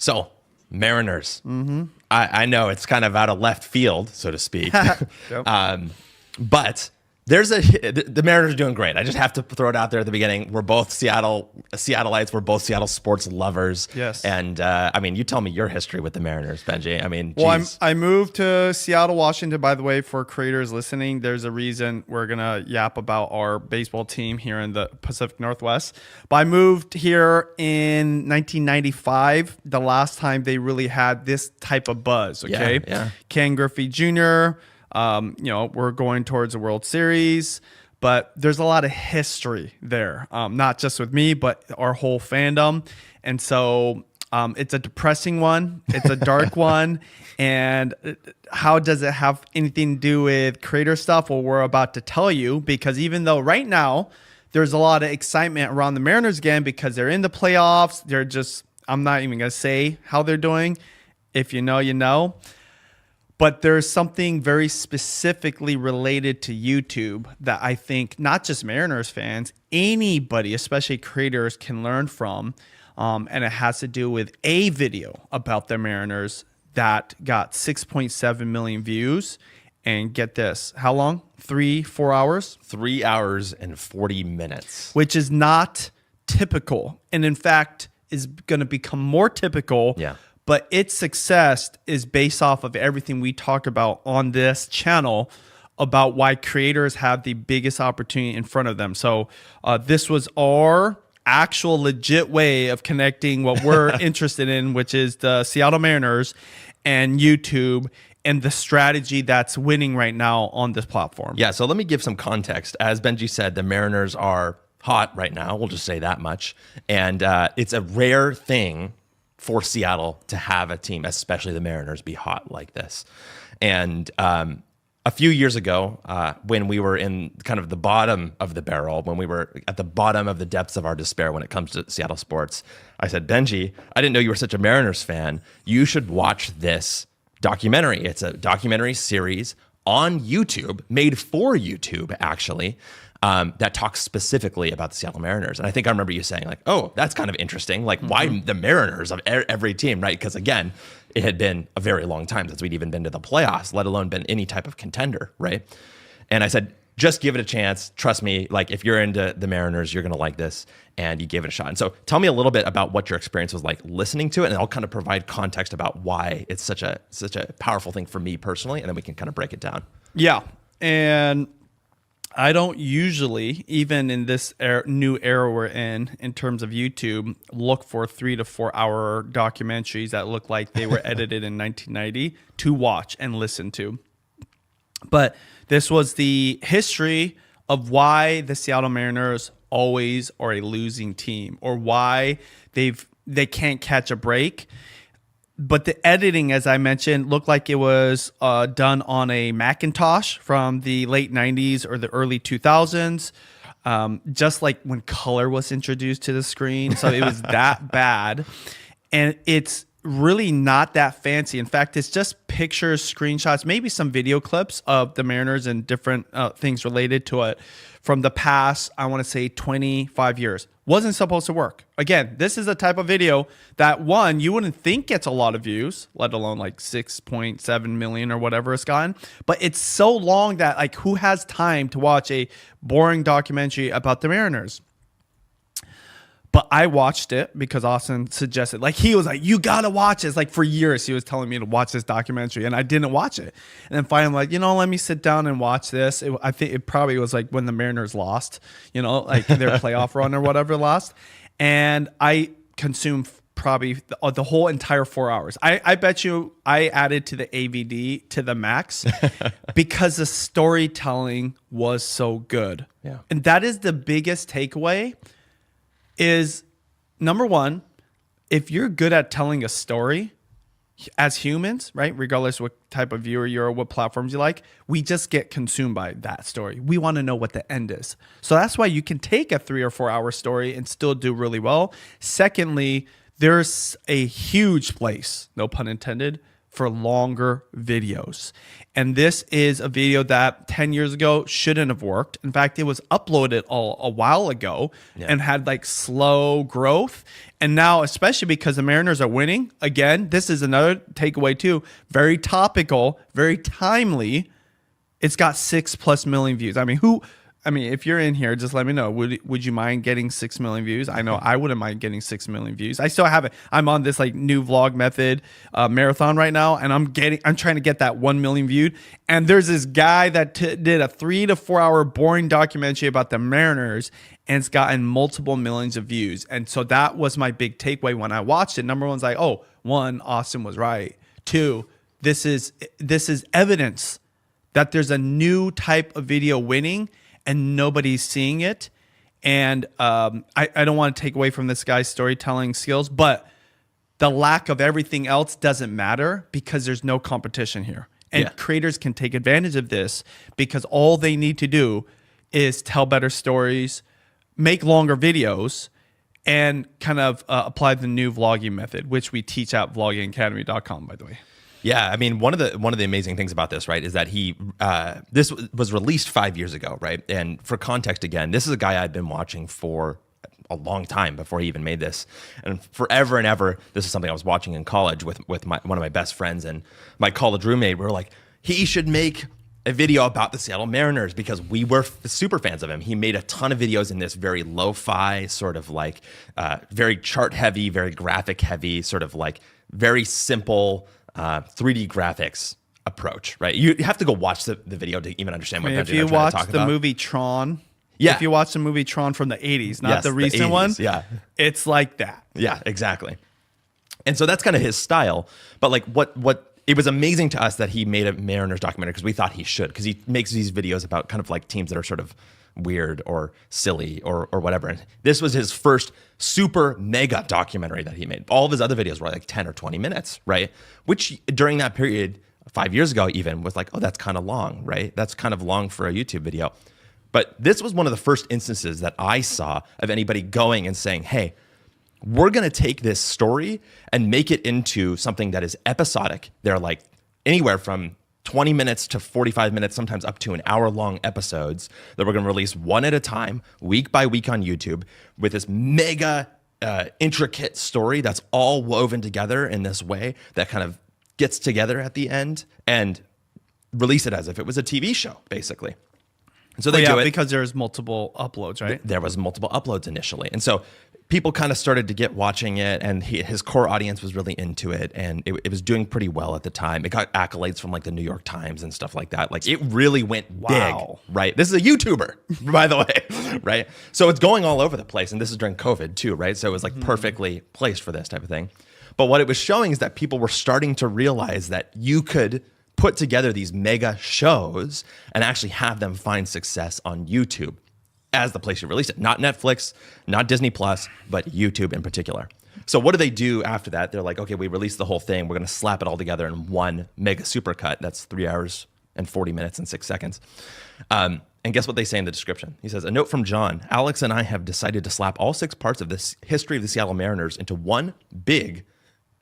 So, Mariners. I know it's kind of out of left field, so to speak. But the Mariners are doing great. I just have to throw it out there at the beginning. We're both Seattleites. We're both Seattle sports lovers. Yes. And I mean, you tell me your history with the Mariners, Benji. I mean, well, I moved to Seattle, Washington. By the way, for creators listening, there's a reason we're gonna yap about our baseball team here in the Pacific Northwest. But I moved here in 1995. The last time they really had this type of buzz. Okay. Yeah. Ken Griffey Jr. We're going towards a World Series, but there's a lot of history there, not just with me, but our whole fandom. And so it's a depressing one. It's a dark one. And how does it have anything to do with creator stuff? Well, we're about to tell you, because even though right now there's a lot of excitement around the Mariners again because they're in the playoffs, I'm not even going to say how they're doing. If you know, you know. But there's something very specifically related to YouTube that I think not just Mariners fans, anybody, especially creators, can learn from. And it has to do with a video about the Mariners that got 6.7 million views. And get this, how long? 3-4 hours? 3 hours and 40 minutes. Which is not typical. And in fact, is going to become more typical. Yeah. But its success is based off of everything we talk about on this channel about why creators have the biggest opportunity in front of them. So this was our actual legit way of connecting what we're interested in, which is the Seattle Mariners and YouTube and the strategy that's winning right now on this platform. Yeah, so let me give some context. As Benji said, the Mariners are hot right now. We'll just say that much. And it's a rare thing for Seattle to have a team, especially the Mariners, be hot like this. And a few years ago, when we were in kind of the bottom of the barrel, when we were at the bottom of the depths of our despair when it comes to Seattle sports, I said, Benji, I didn't know you were such a Mariners fan. You should watch this documentary. It's a documentary series on YouTube, made for YouTube, actually, that talks specifically about the Seattle Mariners. And I think I remember you saying like, oh, that's kind of interesting. Like why the Mariners of every team, right? Because again, it had been a very long time since we'd even been to the playoffs, let alone been any type of contender, right? And I said, just give it a chance. Trust me, like if you're into the Mariners, you're going to like this. And you gave it a shot. And so tell me a little bit about what your experience was like listening to it, and I'll kind of provide context about why it's such a powerful thing for me personally, and then we can kind of break it down. Yeah. And I don't usually, even in this new era we're in terms of YouTube, look for 3 to 4 hour documentaries that look like they were edited in 1990 to watch and listen to. But this was the history of why the Seattle Mariners always are a losing team, or why they can't catch a break. But the editing, as I mentioned, looked like it was done on a Macintosh from the late 90s or the early 2000s, just like when color was introduced to the screen. So it was that bad. And it's really not that fancy. In fact, it's just pictures, screenshots, maybe some video clips of the Mariners and different things related to it from the past, I want to say 25 years. Wasn't supposed to work. Again, this is a type of video that, one, you wouldn't think gets a lot of views, let alone like 6.7 million or whatever it's gotten. But it's so long that like who has time to watch a boring documentary about the Mariners? But I watched it because Austin suggested, like he was like, you got to watch it. It's like for years he was telling me to watch this documentary and I didn't watch it. And then finally I'm like, let me sit down and watch this. I think it probably was like when the Mariners lost, like their playoff run or whatever lost. And I consumed probably the whole entire 4 hours. I bet you I added to the AVD to the max because the storytelling was so good. Yeah. And that is the biggest takeaway. Is number one, if you're good at telling a story as humans, right, regardless what type of viewer you are, what platforms you like, we just get consumed by that story. We want to know what the end is. So that's why you can take a 3 or 4 hour story and still do really well. Secondly, there's a huge place, no pun intended, for longer videos. And this is a video that 10 years ago shouldn't have worked. In fact, it was uploaded a while ago and had like slow growth. And now, especially because the Mariners are winning, again, this is another takeaway too. Very topical, very timely. It's got 6+ million views. I mean, if you're in here, just let me know. Would you mind getting 6 million views? I know I wouldn't mind getting 6 million views. I still have it. I'm on this like new vlog method marathon right now, and I'm trying to get that 1 million viewed. And there's this guy that did a 3 to 4 hour boring documentary about the Mariners, and it's gotten multiple millions of views. And so that was my big takeaway when I watched it. Number one's like, oh, one, Austin was right. Two, this is evidence that there's a new type of video winning and nobody's seeing it. And I don't want to take away from this guy's storytelling skills, but the lack of everything else doesn't matter because there's no competition here. And creators can take advantage of this because all they need to do is tell better stories, make longer videos, and kind of apply the new vlogging method, which we teach at vloggingacademy.com, by the way. Yeah, I mean, one of the amazing things about this, right, is that this was released 5 years ago, right? And for context, again, this is a guy I'd been watching for a long time before he even made this, and forever and ever, this is something I was watching in college with one of my best friends and my college roommate. We were like, he should make a video about the Seattle Mariners because we were super fans of him. He made a ton of videos in this very lo-fi, sort of like very chart heavy, very graphic heavy, sort of like very simple 3D graphics approach, right? You have to go watch the video to even understand what Benji and I are trying to talk about. If you watch the movie Tron, if you watch the movie Tron from the 80s, not the recent 80s, one, it's like that. Yeah, exactly. And so that's kind of his style. But like what it was amazing to us that he made a Mariners documentary because we thought he should, because he makes these videos about kind of like teams that are sort of weird or silly or whatever. And this was his first super mega documentary that he made. All of his other videos were like 10 or 20 minutes, right? Which during that period, 5 years ago even, was like, oh, that's kind of long, right? That's kind of long for a YouTube video. But this was one of the first instances that I saw of anybody going and saying, hey, we're going to take this story and make it into something that is episodic. They're like anywhere from 20 minutes to 45 minutes, sometimes up to an hour-long episodes that we're going to release one at a time, week by week on YouTube with this mega intricate story that's all woven together in this way that kind of gets together at the end, and release it as if it was a TV show, basically. And so they do it because there's multiple uploads, right? There was multiple uploads initially. And so people kind of started to get watching it, and his core audience was really into it, and it was doing pretty well at the time. It got accolades from like the New York Times and stuff like that. Like it really went big, right? This is a YouTuber, by the way, right? So it's going all over the place, and this is during COVID too, right? So it was like perfectly placed for this type of thing. But what it was showing is that people were starting to realize that you could put together these mega shows and actually have them find success on YouTube as the place you release it. Not Netflix, not Disney Plus, but YouTube in particular. So what do they do after that? They're like, okay, we released the whole thing. We're going to slap it all together in one mega supercut. That's 3 hours and 40 minutes and 6 seconds. And guess what they say in the description? He says, a note from John. Alex and I have decided to slap all 6 parts of this history of the Seattle Mariners into one big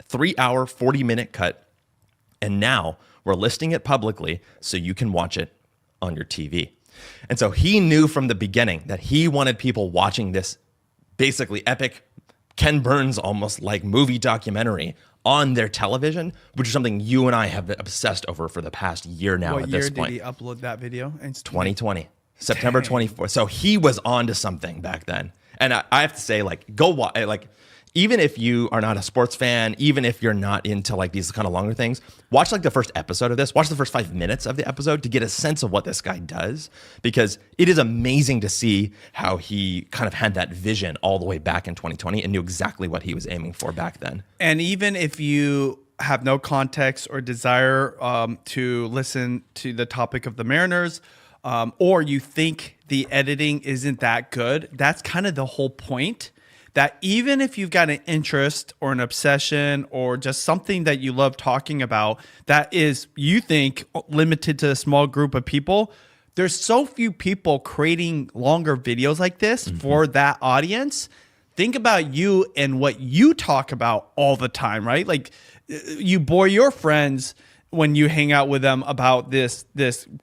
3 hour, 40-minute cut. And now we're listing it publicly so you can watch it on your TV. And so he knew from the beginning that he wanted people watching this basically epic Ken Burns almost like movie documentary on their television, which is something you and I have been obsessed over for the past year now. At this point. What year did he upload that video? 2020, September 24th. So he was on to something back then. And I have to say, like, go watch, like, even if you are not a sports fan, even if you're not into like these kind of longer things, watch like the first episode of this, watch the first 5 minutes of the episode to get a sense of what this guy does, because it is amazing to see how he kind of had that vision all the way back in 2020 and knew exactly what he was aiming for back then. And even if you have no context or desire to listen to the topic of the Mariners, or you think the editing isn't that good, that's kind of the whole point. That even if you've got an interest or an obsession or just something that you love talking about that is, you think, limited to a small group of people, there's so few people creating longer videos like this for that audience. think about you and what you talk about all the time, right? Like you bore your friends when you hang out with them about this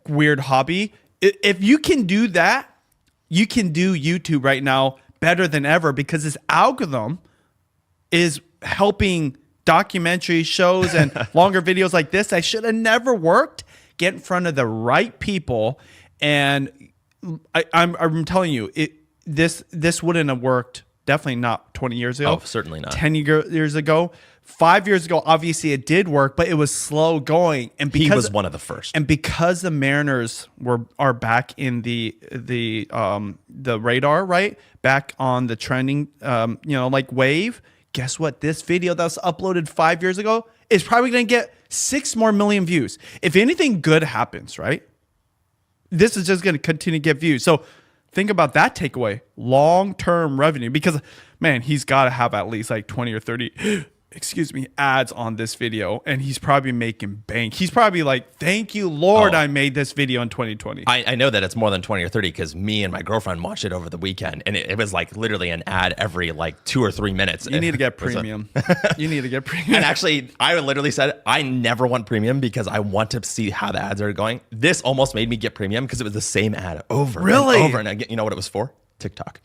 weird hobby. If you can do that, you can do YouTube right now better than ever, because this algorithm is helping documentary shows and longer videos like this that should have never worked get in front of the right people. And I'm telling you, this wouldn't have worked. Definitely not 20 years ago. Oh, certainly not. 10 years ago. 5 years ago, obviously it did work, but it was slow going. And because he was one of the first. And because the Mariners are back in the radar, right? Back on the trending, like wave. Guess what? This video that was uploaded 5 years ago is probably going to get 6 more million views. If anything good happens, right? This is just going to continue to get views. So think about that takeaway, long-term revenue, because man, he's got to have at least like 20 or 30 ads on this video, and he's probably making bank. He's probably like, thank you, Lord, I made this video in 2020. I know that it's more than 20 or 30 because me and my girlfriend watched it over the weekend, and it was like literally an ad every like 2 or 3 minutes. You need to get premium. You need to get premium. And actually, I literally said, I never want premium because I want to see how the ads are going. This almost made me get premium because it was the same ad over and over and again. You know what it was for? TikTok.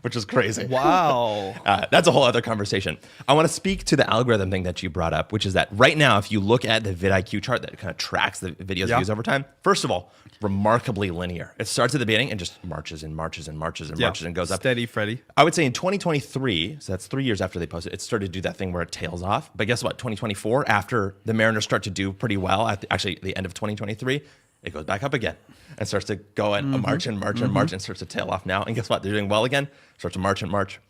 Which is crazy. Wow. That's a whole other conversation. I want to speak to the algorithm thing that you brought up, which is that right now, if you look at the vidIQ chart that kind of tracks the video's views over time, first of all, remarkably linear. It starts at the beginning and just marches and marches and marches and marches and goes up. Steady Freddy. I would say in 2023, so that's 3 years after they posted, it started to do that thing where it tails off. But guess what? 2024, after the Mariners start to do pretty well, at the end of 2023, it goes back up again and starts to go and march and march and march and starts to tail off now. And guess what? They're doing well again, starts to march and march.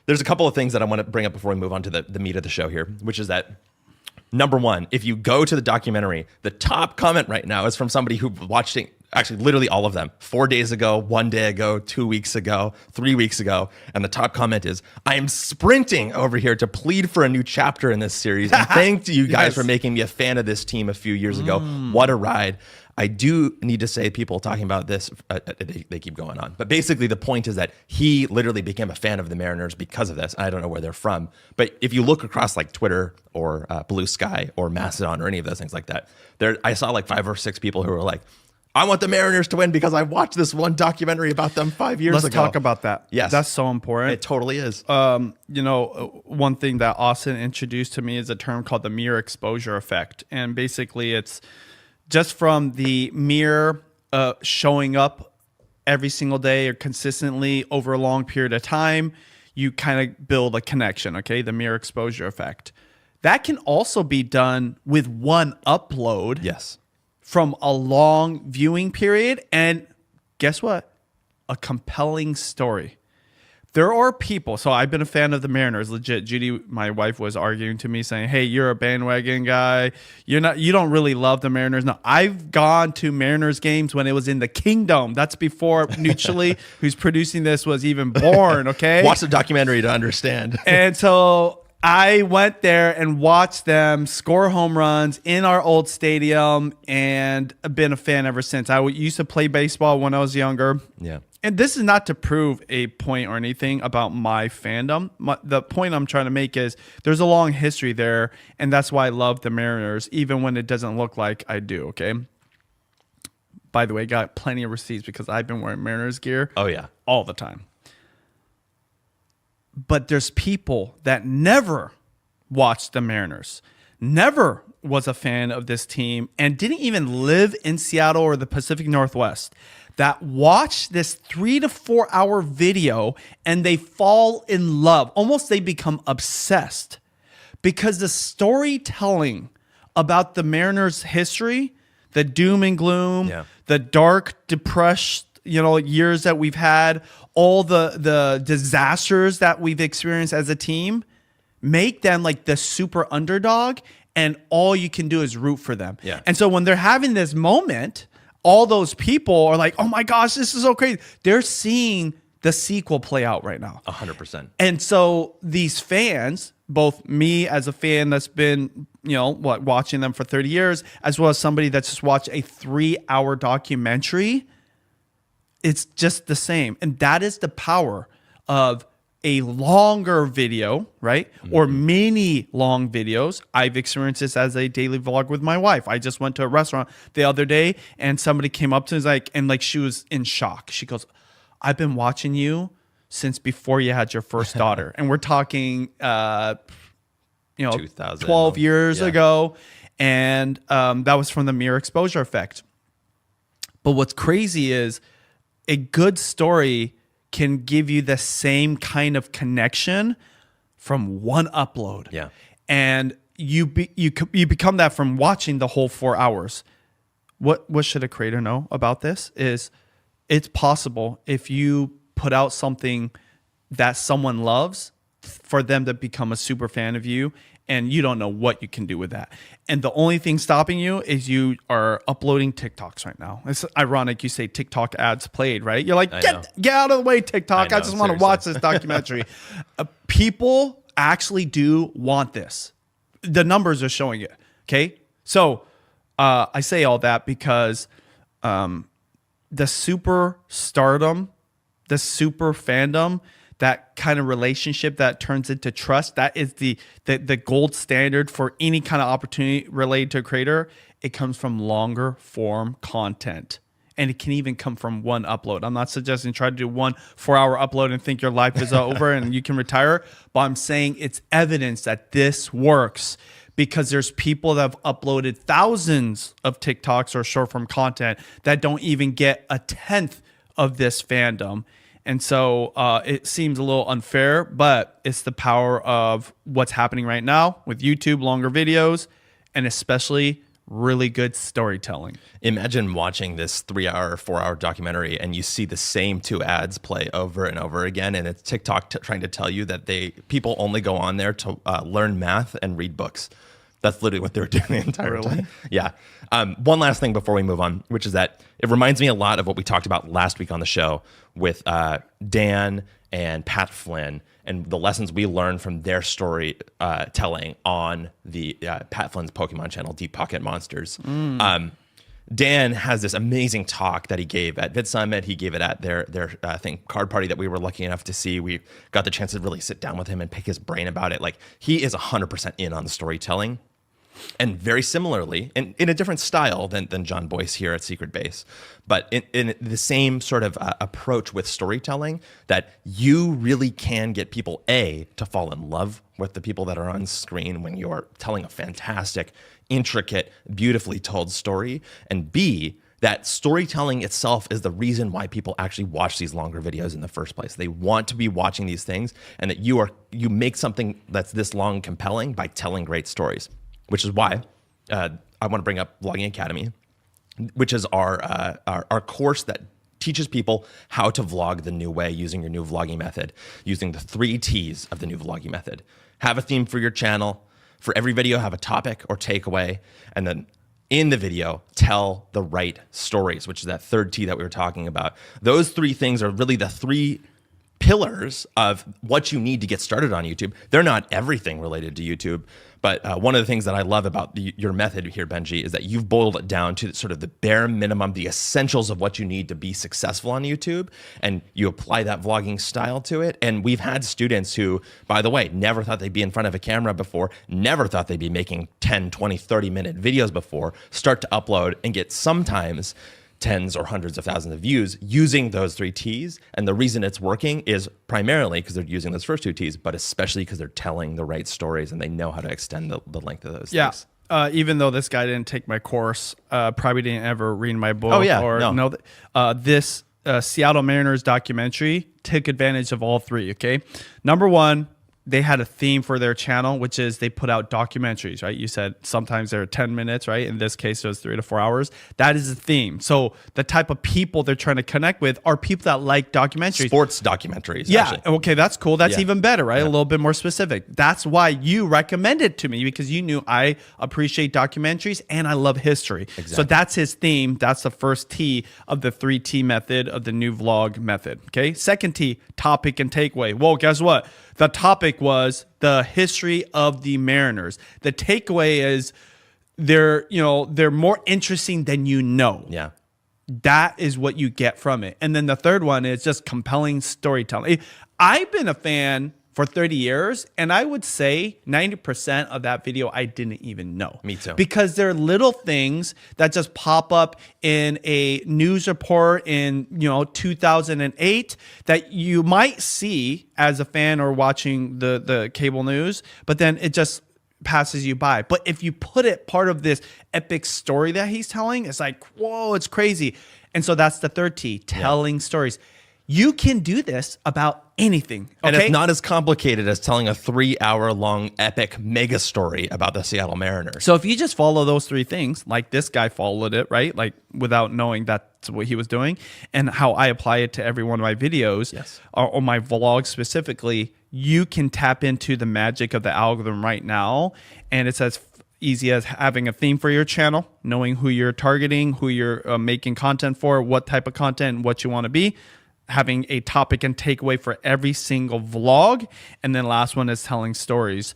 There's a couple of things that I want to bring up before we move on to the meat of the show here, which is that, number one, if you go to the documentary, the top comment right now is from somebody who watched it, actually literally all of them, 4 days ago, 1 day ago, 2 weeks ago, 3 weeks ago. And the top comment is, I am sprinting over here to plead for a new chapter in this series. And thank you guys for making me a fan of this team a few years ago. What a ride. I do need to say, people talking about this, they keep going on. But basically, the point is that he literally became a fan of the Mariners because of this. I don't know where they're from. But if you look across like Twitter or Blue Sky or Mastodon or any of those things like that, I saw like 5 or 6 people who were like, I want the Mariners to win because I watched this one documentary about them 5 years ago. Let's talk about that. Yes. That's so important. It totally is. One thing that Austin introduced to me is a term called the mere exposure effect. And basically it's just from the mere showing up every single day or consistently over a long period of time, you kind of build a connection, okay? The mere exposure effect. That can also be done with one upload. Yes. From a long viewing period. And guess what? A compelling story. There are people, so I've been a fan of the Mariners, legit. Judy, my wife, was arguing to me saying, hey, you're a bandwagon guy. You don't really love the Mariners. No, I've gone to Mariners games when it was in the Kingdom. That's before Nuccioli, who's producing this, was even born, okay? Watch the documentary to understand. And so I went there and watched them score home runs in our old stadium, and I've been a fan ever since. I used to play baseball when I was younger. Yeah. And this is not to prove a point or anything about my fandom. The point I'm trying to make is there's a long history there, and that's why I love the Mariners, even when it doesn't look like I do, okay? By the way, got plenty of receipts because I've been wearing Mariners gear. Oh, yeah. All the time. But there's people that never watched the Mariners, never was a fan of this team, and didn't even live in Seattle or the Pacific Northwest, that watch this 3 to 4 hour video and they fall in love. Almost they become obsessed because the storytelling about the Mariners' history, the doom and gloom, the dark, depressed, years that we've had, all the disasters that we've experienced as a team, make them like the super underdog, and all you can do is root for them. Yeah. And so when they're having this moment, all those people are like, oh my gosh, this is so crazy. They're seeing the sequel play out right now. 100%. And so these fans, both me as a fan that's been, watching them for 30 years, as well as somebody that's just watched a 3-hour documentary, it's just the same. And that is the power of a longer video, right? Or many long videos. I've experienced this as a daily vlog with my wife. I just went to a restaurant the other day and somebody came up to me and she was in shock. She goes, I've been watching you since before you had your first daughter. And we're talking, 12 years ago. And that was from the mere exposure effect. But what's crazy is a good story can give you the same kind of connection from one upload. Yeah. And you become that from watching the whole 4 hours. What should a creator know about this is it's possible if you put out something that someone loves for them to become a super fan of you, and you don't know what you can do with that. And the only thing stopping you is you are uploading TikToks right now. It's ironic you say TikTok ads played, right? You're like, get out of the way, TikTok. I just want to watch this documentary. People actually do want this. The numbers are showing it, okay? So I say all that because the super stardom, the super fandom, that kind of relationship that turns into trust, that is the gold standard for any kind of opportunity related to a creator. It comes from longer form content. And it can even come from one upload. I'm not suggesting try to do 1 4-hour upload and think your life is over and you can retire. But I'm saying it's evidence that this works because there's people that have uploaded thousands of TikToks or short form content that don't even get a tenth of this fandom. And so it seems a little unfair, but it's the power of what's happening right now with YouTube, longer videos, and especially really good storytelling. Imagine watching this 3-hour, 4-hour documentary and you see the same 2 ads play over and over again. And it's TikTok trying to tell you that people only go on there to learn math and read books. That's literally what they're doing the entire time. Yeah. One last thing before we move on, which is that it reminds me a lot of what we talked about last week on the show with Dan and Pat Flynn and the lessons we learned from their story telling on the Pat Flynn's Pokemon channel, Deep Pocket Monsters. Dan has this amazing talk that he gave at Vid Summit. He gave it at their card party that we were lucky enough to see. We got the chance to really sit down with him and pick his brain about it. Like, he is 100% in on the storytelling. And very similarly, and in a different style than John Boyce here at Secret Base, but in the same sort of approach with storytelling, that you really can get people, A, to fall in love with the people that are on screen when you're telling a fantastic, intricate, beautifully told story, and B, that storytelling itself is the reason why people actually watch these longer videos in the first place. They want to be watching these things, and that you make something that's this long compelling by telling great stories. Which is why I want to bring up Vlogging Academy, which is our course that teaches people how to vlog the new way using your new vlogging method, using the 3 T's of the new vlogging method. Have a theme for your channel. For every video, have a topic or takeaway. And then in the video, tell the right stories, which is that 3rd T that we were talking about. Those 3 things are really the 3 pillars of what you need to get started on YouTube. They're not everything related to YouTube, but one of the things that I love about your method here, Benji, is that you've boiled it down to sort of the bare minimum, the essentials of what you need to be successful on YouTube, and you apply that vlogging style to it. And we've had students who, by the way, never thought they'd be in front of a camera before, never thought they'd be making 10, 20, 30-minute videos before, start to upload and get sometimes tens or hundreds of thousands of views using those 3 T's. And the reason it's working is primarily because they're using those first 2 T's, but especially because they're telling the right stories and they know how to extend the length of those things. Even though this guy didn't take my course, probably didn't ever read my book. Oh, yeah. Or know this Seattle Mariners documentary took advantage of all 3, okay? Number 1, they had a theme for their channel, which is they put out documentaries, right? You said sometimes they're 10 minutes, right? In this case, it was 3 to 4 hours. That is the theme. So the type of people they're trying to connect with are people that like documentaries. Sports documentaries. Yeah. Actually. Okay, that's cool. That's even better, right? A little bit more specific. That's why you recommended to me, because you knew I appreciate documentaries and I love history. Exactly. So that's his theme. That's the first T of the 3 T method of the new vlog method. Okay. Second T, topic and takeaway. Well, guess what? The topic was the history of the Mariners. The takeaway is they're more interesting than you know. Yeah. That is what you get from it. And then the third one is just compelling storytelling. I've been a fan for 30 years, and I would say 90% of that video I didn't even know. Me too. Because there are little things that just pop up in a news report in 2008 that you might see as a fan or watching the cable news, but then it just passes you by. But if you put it part of this epic story that he's telling, it's like, whoa, it's crazy. And so that's the third T, telling stories. You can do this about anything. Okay? And it's not as complicated as telling a 3-hour-long epic mega story about the Seattle Mariners. So if you just follow those three things, like this guy followed it, right? Like without knowing that's what he was doing, and how I apply it to every one of my videos, or my vlogs specifically, you can tap into the magic of the algorithm right now. And it's as easy as having a theme for your channel, knowing who you're targeting, who you're making content for, what type of content, what you want to be, having a topic and takeaway for every single vlog. And then last one is telling stories.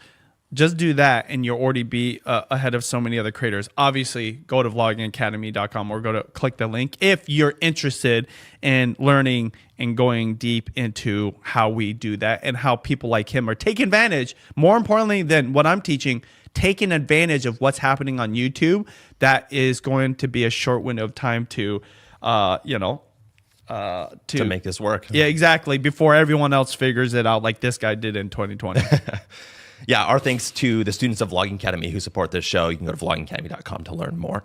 Just do that and you'll already be ahead of so many other creators. Obviously, go to vloggingacademy.com or click the link if you're interested in learning and going deep into how we do that and how people like him are taking advantage, more importantly than what I'm teaching, taking advantage of what's happening on YouTube. That is going to be a short window of time to to make this work. Yeah, exactly. Before everyone else figures it out like this guy did in 2020. Yeah, our thanks to the students of Vlogging Academy who support this show. You can go to vloggingacademy.com to learn more.